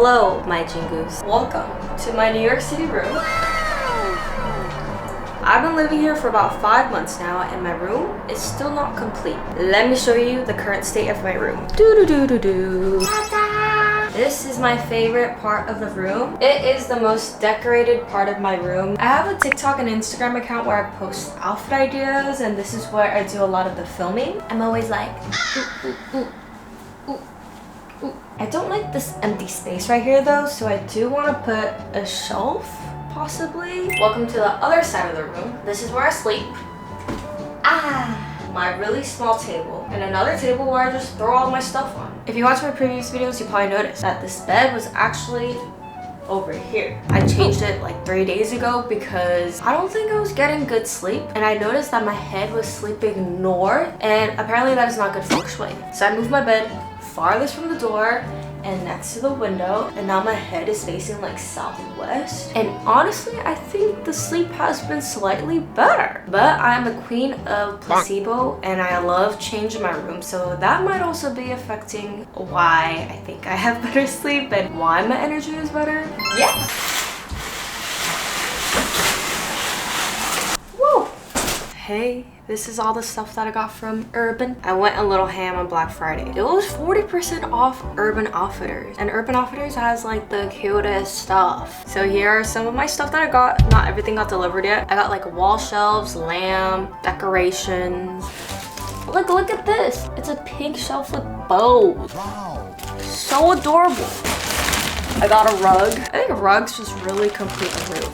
Hello, my jingoos. Welcome to my New York City room. I've been living here for about 5 months now and my room is still not complete. Let me show you the current state of my room. This is my favorite part of the room. It is the most decorated part of my room. I have a TikTok and Instagram account where I post outfit ideas, and this is where I do a lot of the filming. I'm always like, I don't like this empty space right here though, so I do want to put a shelf, possibly. Welcome to the other side of the room. This is where I sleep. My really small table, and another table where I just throw all my stuff on. If you watch my previous videos, you probably noticed that this bed was actually over here. I changed it like 3 days ago because I don't think I was getting good sleep, and I noticed that my head was sleeping north, and apparently that is not good feng shui. So I moved my bed farthest from the door and next to the window, and now my head is facing like southwest, and honestly I think the sleep has been slightly better. But I'm a queen of placebo and I love changing my room, so that might also be affecting why I think I have better sleep and why my energy is better. Yeah. Woo! Hey, this is all the stuff that I got from Urban. I went a little ham on Black Friday. It was 40% off Urban Outfitters. And Urban Outfitters has like the cutest stuff. So here are some of my stuff that I got. Not everything got delivered yet. I got like wall shelves, lamp, decorations. Look at this. It's a pink shelf with bows. Wow. So adorable. I got a rug. I think rugs just really complete the room.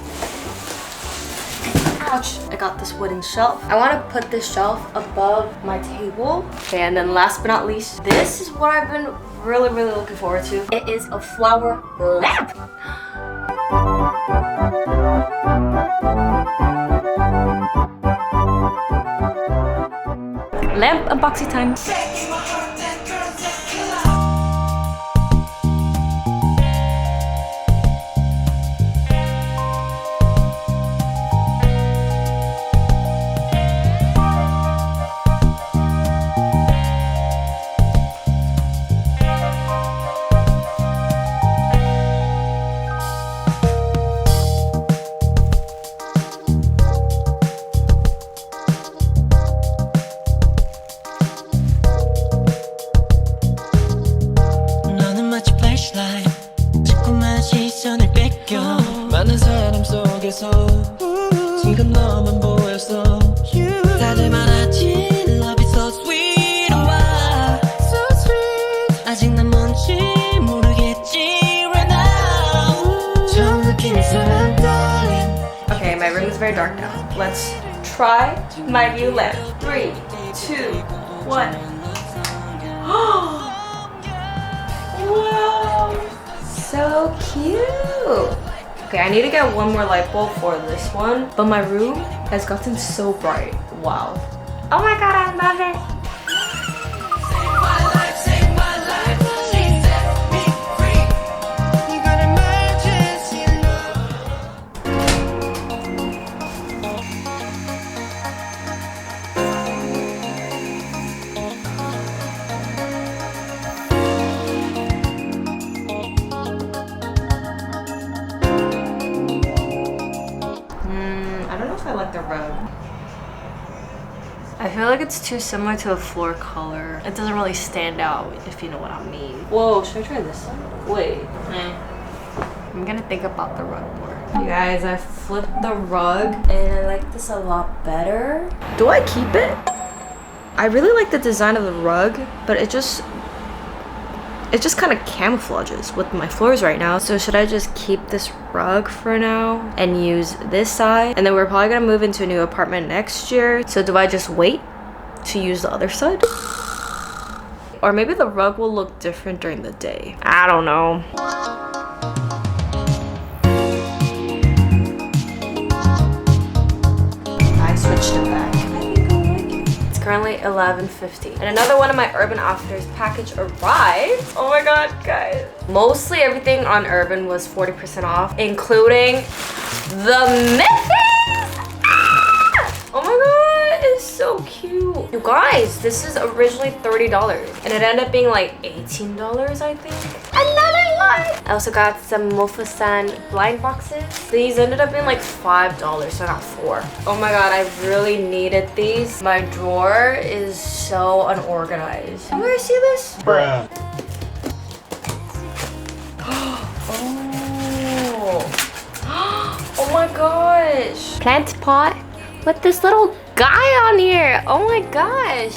Ouch. I got this wooden shelf. I want to put this shelf above my table. Okay, and then last but not least, this is what I've been really looking forward to. It is a flower lamp. Lamp unboxing time. 많은 사람 속에서 지금 너만 보였어. 다들 말하지 love is so sweet. 와 so sweet. 아직 난 뭔지 모르겠지 right now. 처음 느낀 사람 떨림. Okay, my room is very dark now. Let's try my new lamp. 3, 2, 1. Wow, so cute. Okay, I need to get one more light bulb for this one, but my room has gotten so bright. Wow. Oh my god, I love it. I don't know if I like the rug. I feel like it's too similar to the floor color. It doesn't really stand out, if you know what I mean. Whoa, should I try this one? Wait. I'm gonna think about the rug more. You guys, I flipped the rug and I like this a lot better. Do I keep it? I really like the design of the rug, but it just kind of camouflages with my floors right now. So should I just keep this rug for now and use this side? And then we're probably gonna move into a new apartment next year. So do I just wait to use the other side? Or maybe the rug will look different during the day. I don't know. I switched it back. Currently 11:50, and another one of my Urban Outfitters package arrived. Oh my god, guys, mostly everything on Urban was 40% off, including the mittens. Oh my god, it's so cute. You guys, this is originally $30 and it ended up being like $18, I think. I love it. What? I also got some Mofusan blind boxes. These ended up being like $5, so I got 4. Oh my god, I really needed these. My drawer is so unorganized. You guys see this? Bruh. Oh my gosh. Plant pot with this little guy on here. Oh my gosh.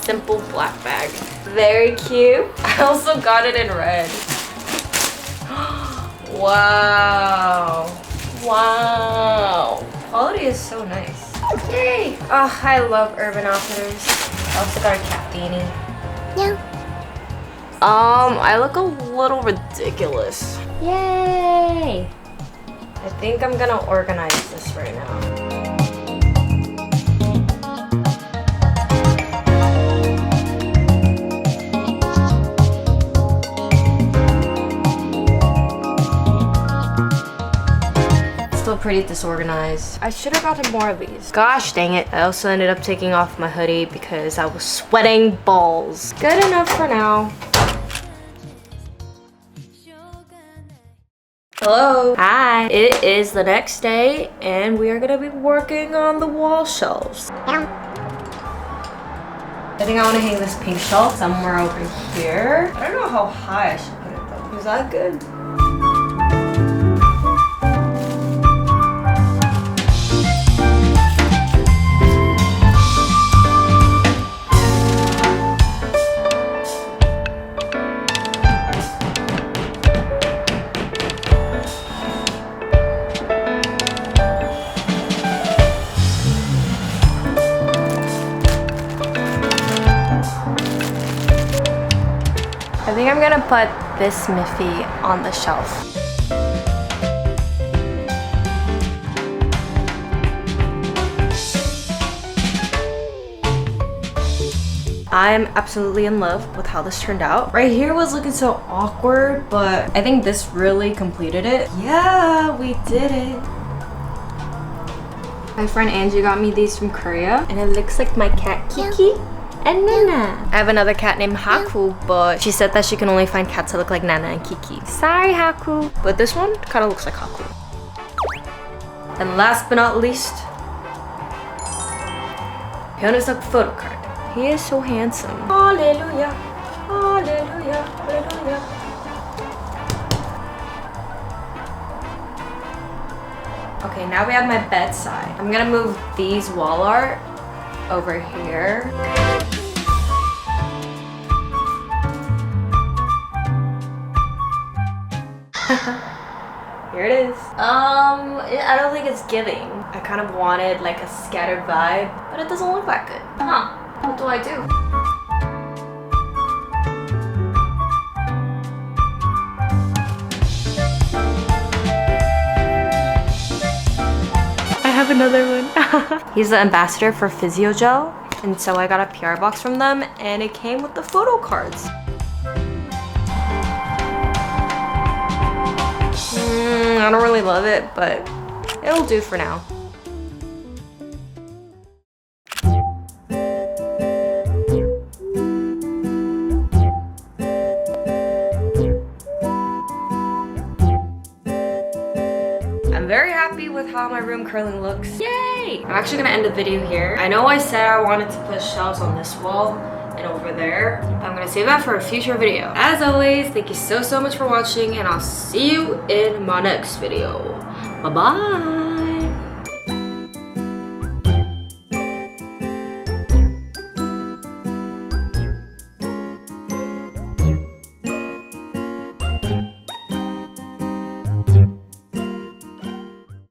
Simple black bag. Very cute. I also got it in red. Wow. Wow. Quality is so nice. Yay. Oh, I love Urban Outfitters. I also got a cat beanie. No. I look a little ridiculous. Yay. I think I'm gonna organize this right now. Still pretty disorganized. I should have gotten more of these. Gosh dang it. I also ended up taking off my hoodie because I was sweating balls. Good enough for now. Hello. Hi. It is the next day and we are gonna be working on the wall shelves. I think I want to hang this pink shelf somewhere over here. I don't know how high I should put it though. Is that good? I think I'm gonna put this Miffy on the shelf. I'm absolutely in love with how this turned out. Right here was looking so awkward, but I think this really completed it. Yeah, we did it. My friend Angie got me these from Korea, and it looks like my cat Kiki and Nana. I have another cat named Haku, but she said that she can only find cats that look like Nana and Kiki. Sorry, Haku. But this one kind of looks like Haku. And last but not least, Hyunusuk photo card. He is so handsome. Hallelujah, hallelujah, hallelujah. Okay, now we have my bedside. I'm gonna move these wall art over here. Here it is. I don't think it's giving. I kind of wanted like a scattered vibe, but it doesn't look that good. Huh, what do I do? I have another one. He's the ambassador for Physiogel, and so I got a PR box from them, and it came with the photo cards. I don't really love it, but it'll do for now. I'm very happy with how my room currently looks. Yay! I'm actually gonna end the video here. I know I said I wanted to put shelves on this wall and over there. I'm gonna save that for a future video. As always, thank you so much for watching, and I'll see you in my next video. Bye-bye!